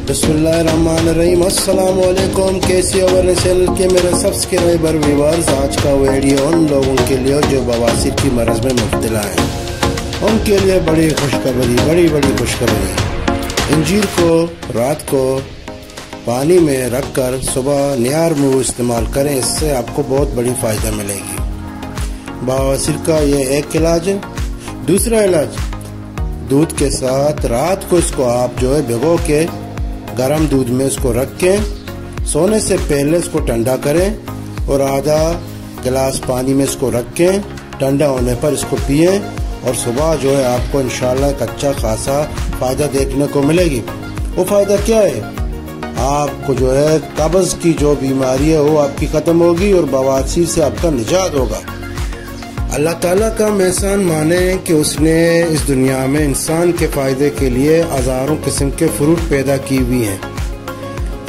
बिस्मिल्लाहिर्रहमानिर्रहीम। अस्सलाम वालेकुम। कैसी ओवर चैनल के मेरे सब्सक्राइबर व्यूअर्स, आज का वीडियो उन लोगों के लिए जो बवासीर की मरज़ में मुब्तला हैं, उनके लिए बड़ी खुशखबरी। इंजीर को रात को पानी में रख कर सुबह निहार मुँह इस्तेमाल करें, इससे आपको बहुत बड़ी फ़ायदा मिलेगी। बवासीर का ये एक इलाज है। दूसरा इलाज, दूध के साथ रात को इसको आप जो है भिगो के गरम दूध में इसको रख के सोने से पहले इसको ठंडा करें और आधा गिलास पानी में इसको रख के ठंडा होने पर इसको पिए और सुबह जो है आपको इंशाल्लाह एक अच्छा खासा फ़ायदा देखने को मिलेगी। वो फ़ायदा क्या है? आपको जो है कब्ज़ की जो बीमारी है वो आपकी ख़त्म होगी और बवासीर से आपका निजात होगा। अल्लाह ताला का एहसान माने कि उसने इस दुनिया में इंसान के फ़ायदे के लिए हज़ारों किस्म के फ्रूट पैदा की हुई हैं।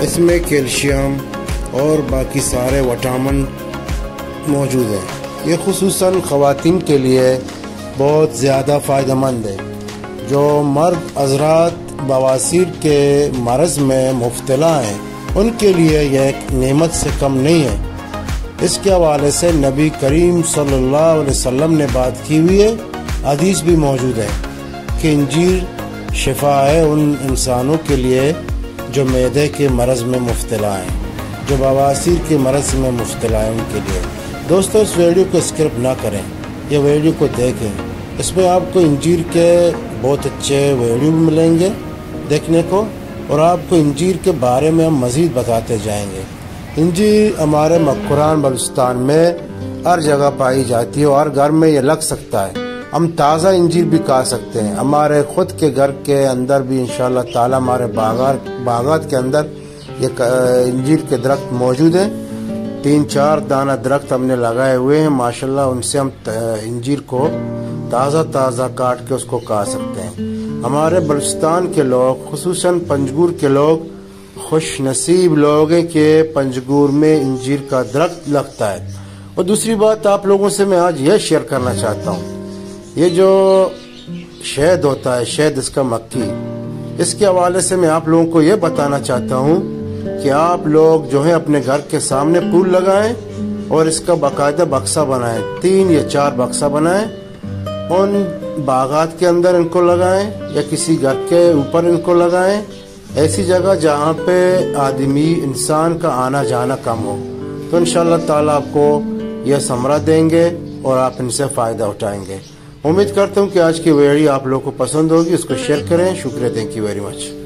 इसमें कैल्शियम और बाकी सारे विटामिन मौजूद हैं। ये खुसूसन ख़वातीन के लिए बहुत ज़्यादा फ़ायदेमंद है। जो मर्द हज़रात बवासीर के मरज़ में मुब्तला हैं, उनके लिए यह एक नेमत से कम नहीं है। इसके हवाले से नबी करीम सल्लल्लाहु अलैहि वसल्लम ने बात की हुई है। हदीस भी मौजूद है कि इंजीर शिफा है उन इंसानों के लिए जो मैदे के मरज़ में मुब्तला हैं, जो बवासीर के मरज़ में मुब्तला हैं, उनके लिए। दोस्तों, इस वीडियो को स्किप ना करें, ये वीडियो को देखें। इसमें आपको इंजीर के बहुत अच्छे वीडियो भी मिलेंगे देखने को और आपको इंजीर के बारे में हम मज़ीद बताते जाएंगे। इंजीर हमारे मक्कुरान बलूचिस्तान में हर जगह पाई जाती है और हर घर में ये लग सकता है। हम ताज़ा इंजीर भी खा सकते हैं। हमारे खुद के घर के अंदर भी इंशाअल्लाह ताला हमारे बागात के अंदर ये इंजीर के दरख्त मौजूद हैं। 3-4 दाना दरख्त हमने लगाए हुए हैं माशाल्लाह। उनसे हम इंजीर को ताज़ा काट के उसको खा सकते हैं। हमारे बलूचिस्तान के लोग, खुसूसन पंजगुर के लोग खुश नसीब लोग हैं कि पंजगुर में इंजीर का दरख्त लगता है। और दूसरी बात आप लोगों से मैं आज यह शेयर करना चाहता हूँ, ये जो शहद होता है, शहद इसका मक्खी, इसके हवाले से मैं आप लोगों को यह बताना चाहता हूँ कि आप लोग जो है अपने घर के सामने पुल लगाएं और इसका बाकायदा बक्सा बनाएं। 3 या 4 बक्सा बनाएं, उन बागात के अंदर इनको लगाएं या किसी घर के ऊपर इनको लगाएं, ऐसी जगह जहाँ पे आदमी इंसान का आना जाना कम हो। तो इंशाअल्लाह ताला आपको यह समरा देंगे और आप इनसे फ़ायदा उठाएंगे। उम्मीद करता हूँ कि आज की वीडियो आप लोगों को पसंद होगी। इसको शेयर करें। शुक्रिया, थैंक यू वेरी मच।